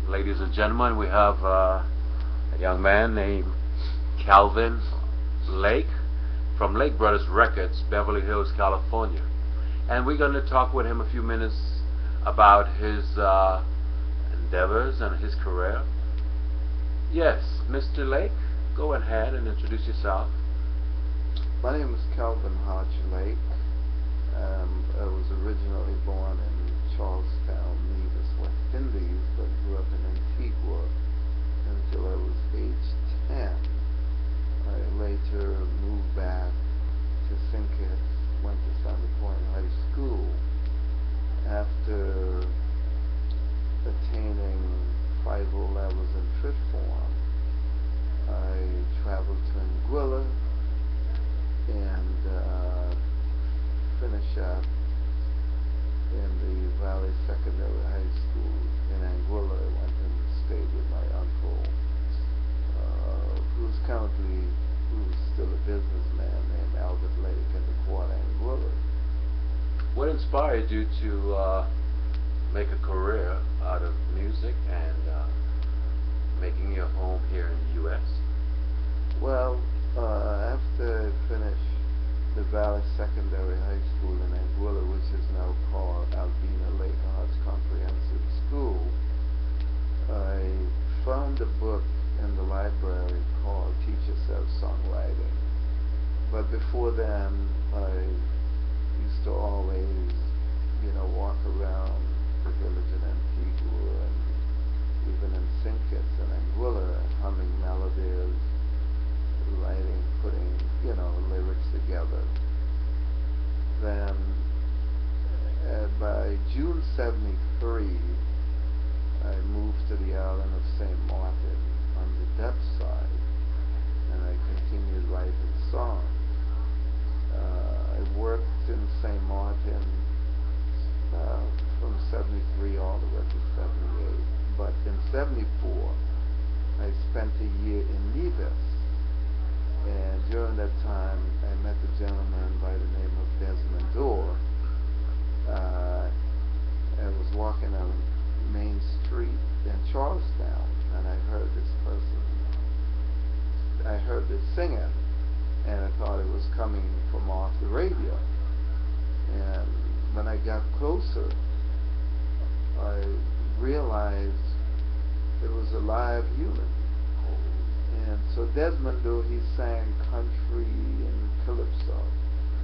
Ladies and gentlemen, we have a young man named Calvin Lake from Lake Brothers Records, Beverly Hills, California. And we're going to talk with him a few minutes about his endeavors and his career. Yes, Mr. Lake, go ahead and introduce yourself. My name is Calvin Hodge Lake. I was originally born in Charlestown, Nevis, West Indies, but grew up in Antigua until I was age 10. I later moved back to St. Kitts, went to Sandy Point High School. After attaining 5 O levels in fifth form, I traveled to Anguilla and finished up in the Valley Secondary High School in Anguilla. I went and stayed with my uncle, who's still a businessman named Albert Lake in the Quad Anguilla. What inspired you to make a career out of music and making your home here in the U.S.? Well, after I finished the Valley Secondary High School in Anguilla, which is now called Albina Lake Arts Comprehensive School, I found a book in the library called Teach Yourself Songwriting. But before then, I used to always, walk around the village in Antigua and even in St. Kitts and Anguilla, humming melodies, writing, putting, lyrics together. Then, by June '73, I moved to the island of St. Martin on the Dutch side, and I continued writing songs. I worked in St. Martin from '73 all the way to '78, but in '74, I spent a year in Nevis. And during that time, I met a gentleman by the name of Desmond Dorr. I was walking on Main Street in Charlestown, and I heard this singing, and I thought it was coming from off the radio. And when I got closer, I realized it was a live human. And so Desmond, though, he sang country and calypso.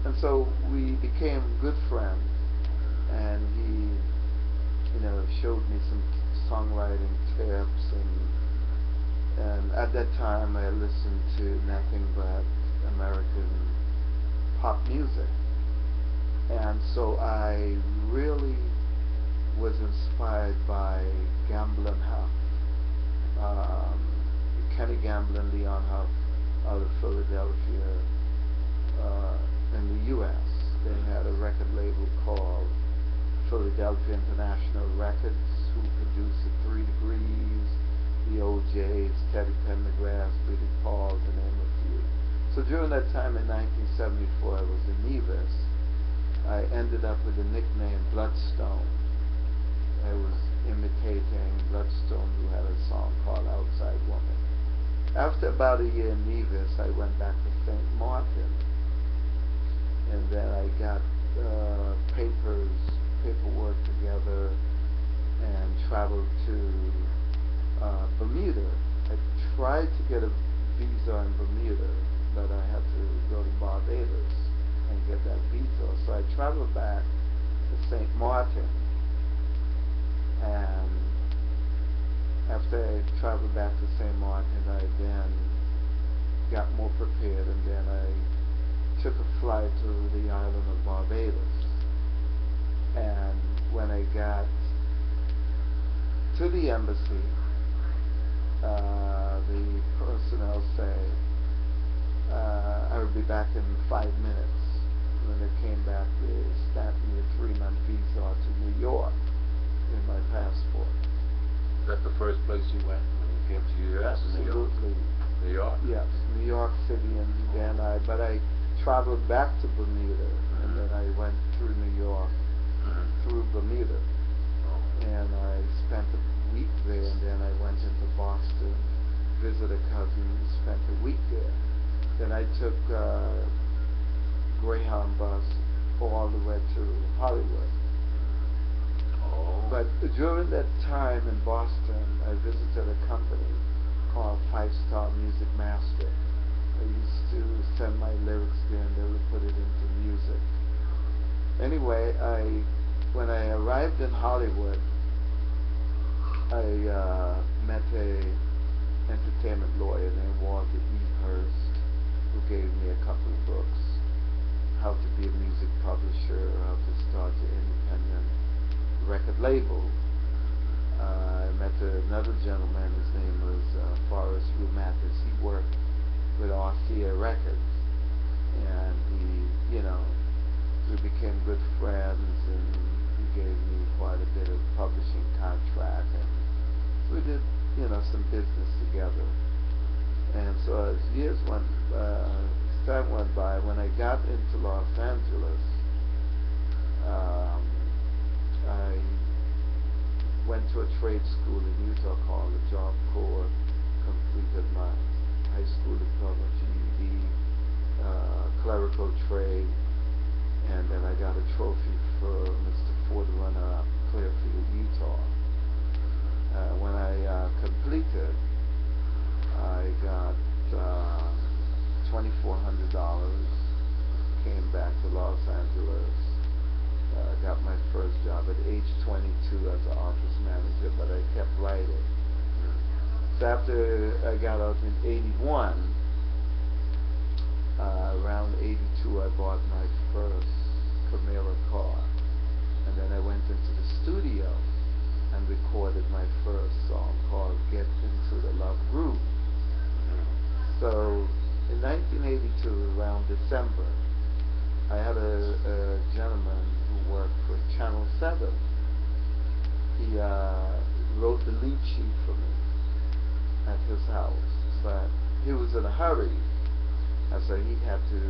And so we became good friends, and he, showed me some songwriting tips, and at that time I listened to nothing but American pop music. And so I really was inspired by Gamblin' Huff. Kenny Gamblin, Leon Huff, out of Philadelphia, in the U.S. They had a record label called Philadelphia International Records, who produced the 3 Degrees, the OJs, Teddy Pendergrass, Billy Paul, to name a few. So during that time in 1974, I was in Nevis. I ended up with the nickname Bloodstone. I was imitating Bloodstone, who had a song called Outside Woman. After about a year in Nevis, I went back to St. Martin, and then I got paperwork together and traveled to Bermuda. I tried to get a visa in Bermuda, but I had to go to Barbados and get that visa. So I traveled back to St. Martin, and after I traveled back to St. Martin, I then got more prepared, and then I took a flight to the island of Barbados. And when I got to the embassy, the personnel said I would be back in 5 minutes. When they came back, they stamped me a 3-month visa to New York in my passport. Is that the first place you went when you came to the U.S.? Absolutely. New York? Yes, New York City, and then but I traveled back to Bermuda, and then I went through New York, through Bermuda, and I spent a week there, and then Greyhound bus all the way to Hollywood. Oh. But during that time in Boston, I visited a company called Five Star Music Master. I used to send my lyrics there and they would put it into music. Anyway, when I arrived in Hollywood, I met a entertainment lawyer named Walter E. Hurst, who gave me a couple of books, how to be a music publisher, how to start your independent record label. I met another gentleman, his name was Forrest Rumatis. He worked with RCA Records, and we became good friends, and he gave me quite a bit of publishing contract, and we did, some business together. And so as time went by, when I got into Los Angeles, I went to a trade school in Utah called the Job Corps, completed my high school diploma, GED, clerical trade, and then I got a trophy for Mr. Ford runner-up, Clearfield, Utah. When I completed, I got $2,400, came back to Los Angeles, got my first job at age 22 as an office manager, but I kept writing. So after I got out in 81, around 82 I bought my first Camaro car, and then I went into the studio and recorded my first song called Get Into the Love Groove. So in 1982, around December, I had a gentleman who worked for Channel 7. He wrote the lead sheet for me at his house, but he was in a hurry, and so he had to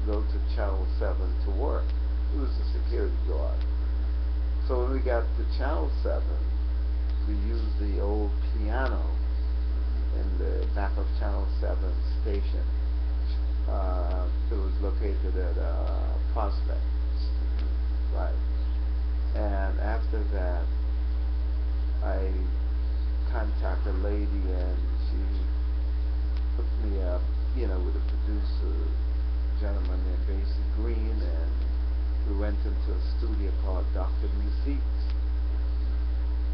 go to Channel 7 to work. He was a security guard. So when we got to Channel 7, we used the old piano in the back of Channel 7 station. It was located at Prospect. Right. And after that, I contacted a lady, and she put me up, with a producer, gentleman named Basie Green, and we went into a studio called Dr. Musique's,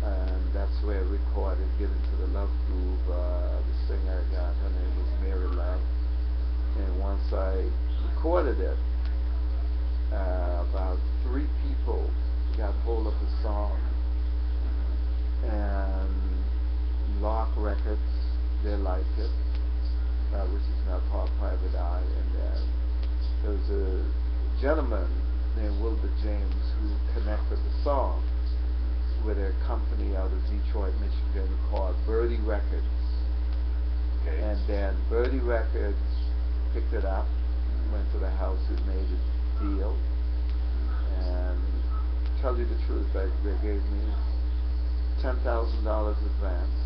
and that's where I recorded Get Into the Love Groove. The singer I got, her name was Mary Lang, and once I recorded it, about 3 people got hold of the song, and Lock Records, they liked it, which is now called Private Eye, and then there was a gentleman named Wilbur James who connected the song with a company out of Detroit, Michigan called Birdie Records. Okay. And then Birdie Records picked it up, went to the house, and made a deal, and tell you the truth, they gave me $10,000 advance.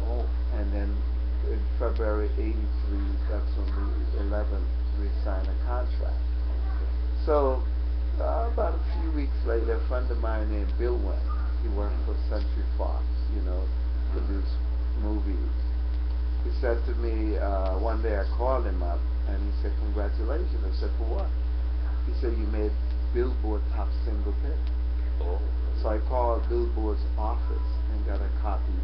Oh. And then in February '83, that's when we signed a contract. Okay. So about a few weeks later, a friend of mine named Bill Wayne, he worked for Century Fox, produced movies. He said to me, one day I called him up, and he said, "Congratulations." I said, "For what?" He said, "You made Billboard top single pick." Oh. So I called Billboard's office and got a copy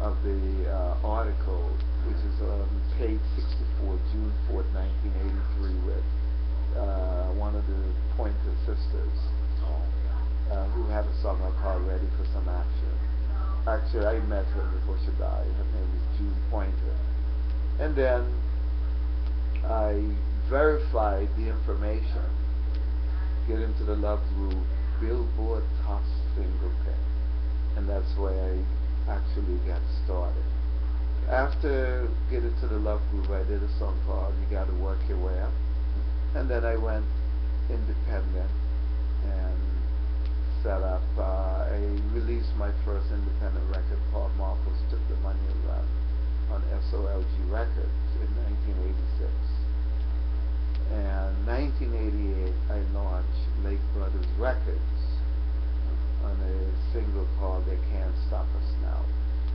of the article, which is on page 64, June 4th, 1983, with one of the Pointer sisters, who had a song I called Ready for Some Action. Actually, I met her before she died. Her name is June Pointer. And then I verified the information, Get Into the Love Groove, Billboard top single pick. And that's where I actually got started. After Get Into the Love Groove, I did a song called You Gotta Work Your Way Up. And then I went independent and set up, I released my first independent record called Marcos Took the Money and Run on SOLG Records in 1986. And 1988, I launched Lake Brothers Records on a single called "They Can't Stop Us Now,"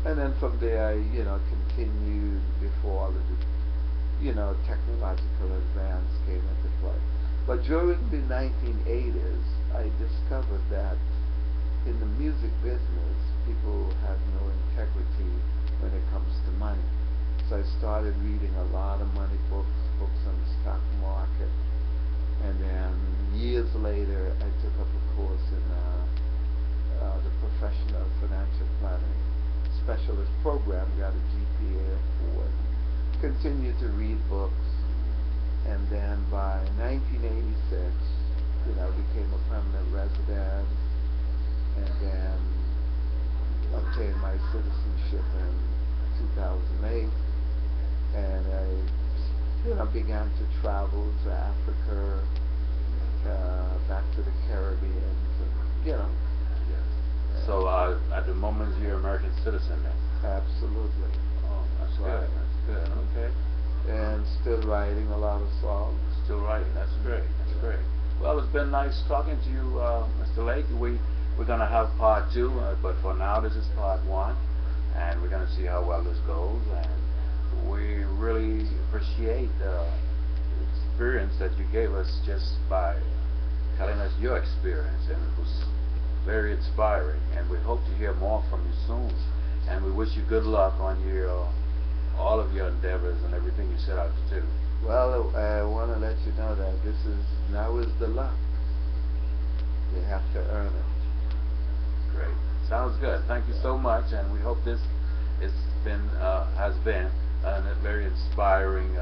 and then from there, I continued before all of the technological advance came into play. But during the 1980s, I discovered that in the music business, people had no integrity when it comes to money. So I started reading a lot of money books, books on the stock market, and then years later, I took up a course in the Professional Financial Planning Specialist Program, got a GPA of 4, continued to read books, and then by 1986, became a permanent resident, and then obtained my citizenship in 2008, and I began to travel to Africa, back to the Caribbean, Yes. So at the moment you're an American citizen then? Absolutely. Oh, that's Right. good. That's good. Okay. And still writing a lot of songs. Still writing. That's great. That's great. Well, it's been nice talking to you, Mr. Lake. We're gonna have part 2, but for now this is part 1, and we're gonna see how well this goes. And we really appreciate the experience that you gave us just by telling us your experience, and it was very inspiring. And we hope to hear more from you soon. And we wish you good luck on all of your endeavors and everything you set out to do. Well, I want to let you know that now is the luck. You have to earn it. Great. Sounds good. Thank you so much, and we hope this has been a very inspiring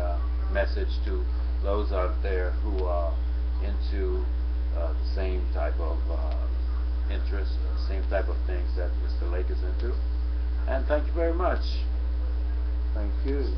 message to those out there who are into the same type of interests, same type of things that Mr. Lake is into. And thank you very much. Thank you.